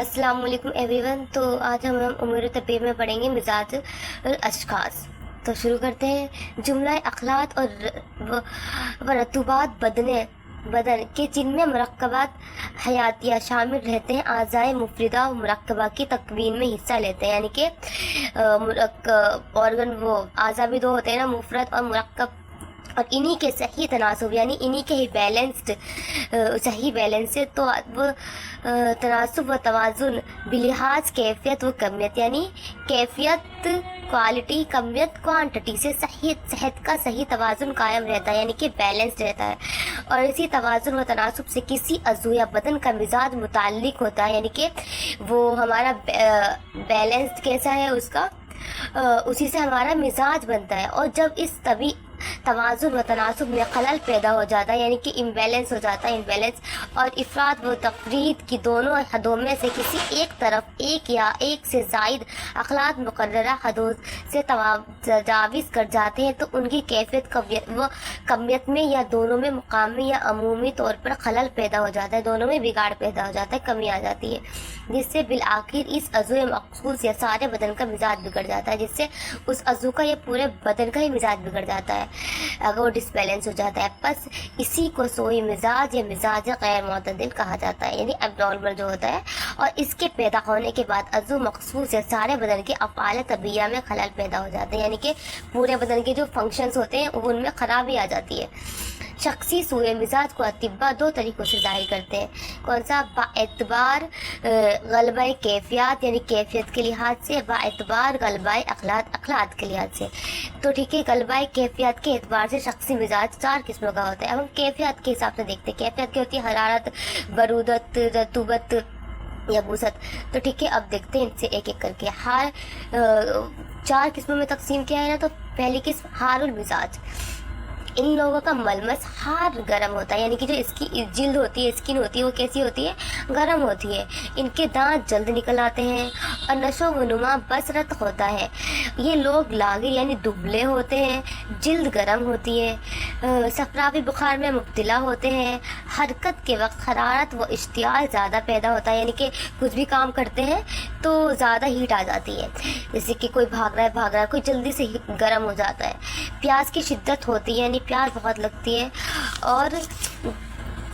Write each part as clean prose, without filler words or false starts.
अस्सलाम वालेकुम एवरीवन। तो आज हम उमूर तबीब में पढ़ेंगे मिजाज और अशखास। तो शुरू करते हैं। जुमला अखलात और रतूबात बदन के जिनमें मुरक्कबात हयातिया शामिल रहते हैं आज़ाए मुफरिदा मुरक्कबा की तकवीन में हिस्सा लेते हैं। यानी कि ऑर्गन वो आज़ा भी दो होते हैं ना, मुफरद और मुरक्कब, और इन्हीं के सही तनासुब यानी इन्हीं के ही बैलेंस्ड सही बैलेंस से तो वो तनासुब व तवाज़ुन बिलिहाज कैफियत व कमियत, यानी कैफियत क्वालिटी, कमियत क्वांटिटी से सही सेहत का सही तवाज़ुन कायम रहता है, यानी कि बैलेंस रहता है। और इसी तवाज़ुन व तनासुब से किसी अज़ू या बदन का मिजाज मुताल्लिक होता है, यानी कि वो हमारा बैलेंस कैसा है उसका उसी से हमारा मिजाज बनता है। और जब इस तभी तवाज़ुन व तनासुब में खलल पैदा हो जाता है, यानी कि इम्बैलेंस हो जाता है, इम्बैलेंस और इफ़रात व तफरीद की दोनों हदों में से किसी एक तरफ एक या एक से ज़ायद अखलात मुकर्ररा हदों से तजाविज़ कर जाते हैं तो उनकी कैफियत कमियत में या दोनों में मुकामी या अमूमी तौर पर खलल पैदा हो जाता है, दोनों में बिगाड़ पैदा हो जाता है, कमी आ जाती है, जिससे बिल आखिर इस अज़ू मखसूस या सारे बदन का मिजाज बिगड़ जाता है, जिससे उस अज़ू का या पूरे बदन का ही मिजाज बिगड़ जाता है अगर वो डिसबैलेंस हो जाता है। बस इसी को सोई मिजाज या मिजाज गैर मुतदिल कहा जाता है, यानी एब्नॉर्मल जो होता है। और इसके पैदा होने के बाद अज़ू मखसूस या सारे बदन के अफ़आल तबिया में खलल पैदा हो जाते हैं, यानी कि पूरे बदन के जो फंक्शंस होते हैं उनमें खराबी आ जाती है। शख्सी सूए मिजाज को अतिब्बा दो तरीक़ों से ज़ाहिर करते हैं। कौन सा? बाएतबार गलबा कैफियत यानी कैफियत के लिहाज से, बाएतबार गलबा अखलात के लिहाज से। तो ठीक है, गलबा कैफियत के एतबार से शख्सी मिजाज चार किस्मों का होता है। अब हम कैफियत के हिसाब से देखते हैं। कैफियत क्या होती है? हरारत, बरूदत, रतूबत या बूसत। तो ठीक है, अब देखते हैं इनसे एक एक करके। हार चार किस्मों में तकसीम किया है ना। तो पहली किस्म हारुल मिजाज, इन लोगों का मलमस हार गर्म होता है, यानी कि जो इसकी जिल्द होती है, स्किन होती है, वो कैसी होती है? गर्म होती है। इनके दांत जल्द निकल आते हैं और नशो व नुमा बसरत होता है। ये लोग लागे यानी दुबले होते हैं, जिल्द गर्म होती है, सफरावी बुखार में मुब्तला होते हैं, हरकत के वक्त हरारत व इश्तियाल ज़्यादा पैदा होता है, यानी कि कुछ भी काम करते हैं तो ज़्यादा हीट आ जाती है, जैसे कि कोई भाग रहा है कोई जल्दी से गर्म हो जाता है। प्यास की शिद्दत होती है, यानी प्यास बहुत लगती है। और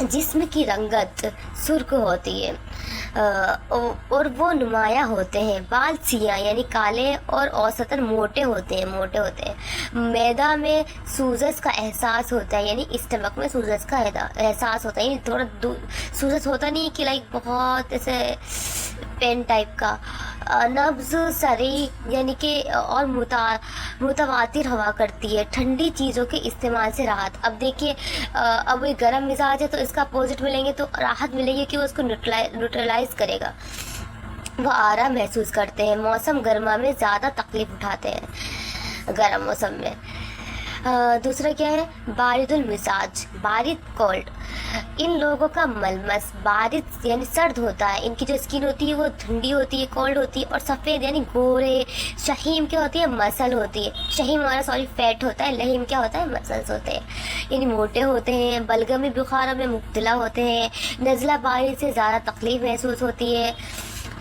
जिस्म की रंगत सुर्ख होती है और वो नुमाया होते हैं। बाल सियाह यानी काले और औसतन मोटे होते हैं। मैदा में सूजस का एहसास होता है, यानी स्टमक में सूजस का एहसास होता है, यानी थोड़ा सूजस होता नहीं कि लाइक बहुत ऐसे पेन टाइप का। नब्ज सरी यानी कि और मुतवातिर हवा करती है। ठंडी चीज़ों के इस्तेमाल से राहत। अब देखिए, अब ये गर्म मिजाज है तो इसका अपोजिट मिलेंगे तो राहत मिलेगी कि वो उसको न्यूट्रलाइज करेगा। वो आराम महसूस करते हैं। मौसम गर्मा में ज़्यादा तकलीफ उठाते हैं गर्म मौसम में। दूसरा क्या है? बारिदुल मिजाज, बारिद कोल्ड। इन लोगों का मलमस बारिद यानी सर्द होता है। इनकी जो स्किन होती है वो ठंडी होती है, कोल्ड होती है, और सफ़ेद यानी गोरे। शहीम क्या होती है? मसल होती है। शहीम हमारा फैट होता है। लहीम क्या होता है? मसल्स होते हैं, यानी मोटे होते हैं। बलगमी बुखार में मुब्तला होते हैं। नज़ला बारिश से ज़्यादा तकलीफ महसूस होती है।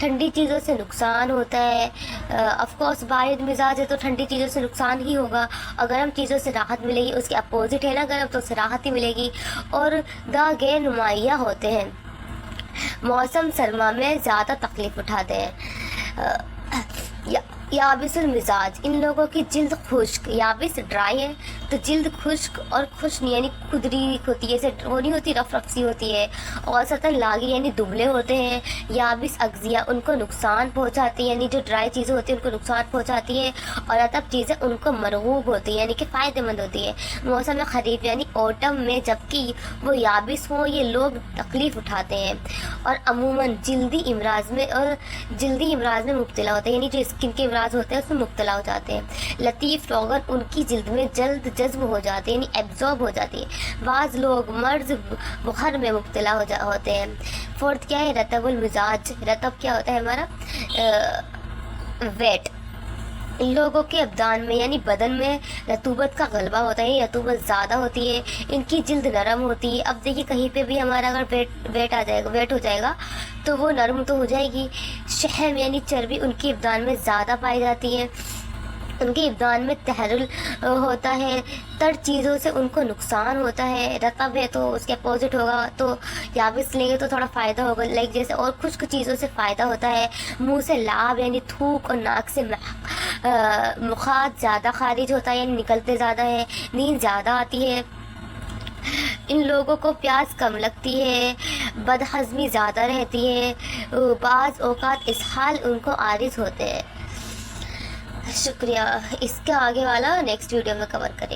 ठंडी चीज़ों से नुकसान होता है। ऑफकोर्स बारिद मिजाज है तो ठंडी चीज़ों से नुकसान ही होगा, और गर्म चीज़ों से राहत मिलेगी। उसके अपोजिट है ना गर्म, तो उससे राहत ही मिलेगी। और गैर नुमाया होते हैं। मौसम सरमा में ज़्यादा तकलीफ़ उठाते हैं। याबिसुल मिजाज, इन लोगों की जिल्द खुश्क, याबिस ड्राई है तो जिल्द खुश्क, और खुश यानी खुदरी होती है, वो नहीं होती, रफ सी होती है। औसतन लागी यानी दुबले होते हैं। याबिस अगजिया, उनको नुकसान पहुंचाती है, यानी जो ड्राई चीज़ें होती हैं उनको नुकसान पहुंचाती है। और रतब चीज़ें उनको मरगूब होती है, यानी कि फ़ायदेमंद होती है। मौसम खरीफ यानी ऑटम में जबकि वो याबिस हो, ये लोग तकलीफ़ उठाते हैं और अमूमन जल्दी इमराज में मुब्तला होते हैं, यानी जो स्किन के इमराज होते हैं उसमें मुब्तला हो जाते हैं। लतीफ़ रोगन उनकी जिल्द में जल्द जज्ब हो जाते हैं, यानी एब्जॉर्ब हो जाती है। बाज़ लोग मर्ज बुखार में मुब्तला होते हैं। फोर्थ क्या है? रतबुल मिजाज। रतब क्या होता है? हमारा वेट। ان لوگوں کے ابدان میں یعنی بدن میں رطوبت کا غلبہ ہوتا ہے، رطوبت زیادہ ہوتی ہے، ان کی جلد نرم ہوتی ہے۔ اب دیکھیے کہیں پہ بھی ہمارا اگر ویٹ ہو جائے گا تو وہ نرم تو ہو جائے گی۔ شحم یعنی چربی ان کی ابدان میں زیادہ پائی جاتی ہے، ان کے ابدان میں تحرل ہوتا ہے، تر چیزوں سے ان کو نقصان ہوتا ہے۔ رطب ہے تو اس کے اپوزٹ ہوگا، تو یابس لیں گے تو تھوڑا فائدہ ہوگا، لائک جیسے، اور خشک چیزوں سے فائدہ ہوتا ہے۔ منہ سے لعاب یعنی تھوک، اور ناک سے مخاط زیادہ خارج ہوتا ہے، یعنی نکلتے زیادہ ہے۔ نیند زیادہ آتی ہے، ان لوگوں کو پیاس کم لگتی ہے، بدہضمی زیادہ رہتی ہے، بعض اوقات اسہال ان کو عارض ہوتے ہیں۔ شکریہ۔ اس کے آگے والا نیکسٹ ویڈیو میں کور کریں گے۔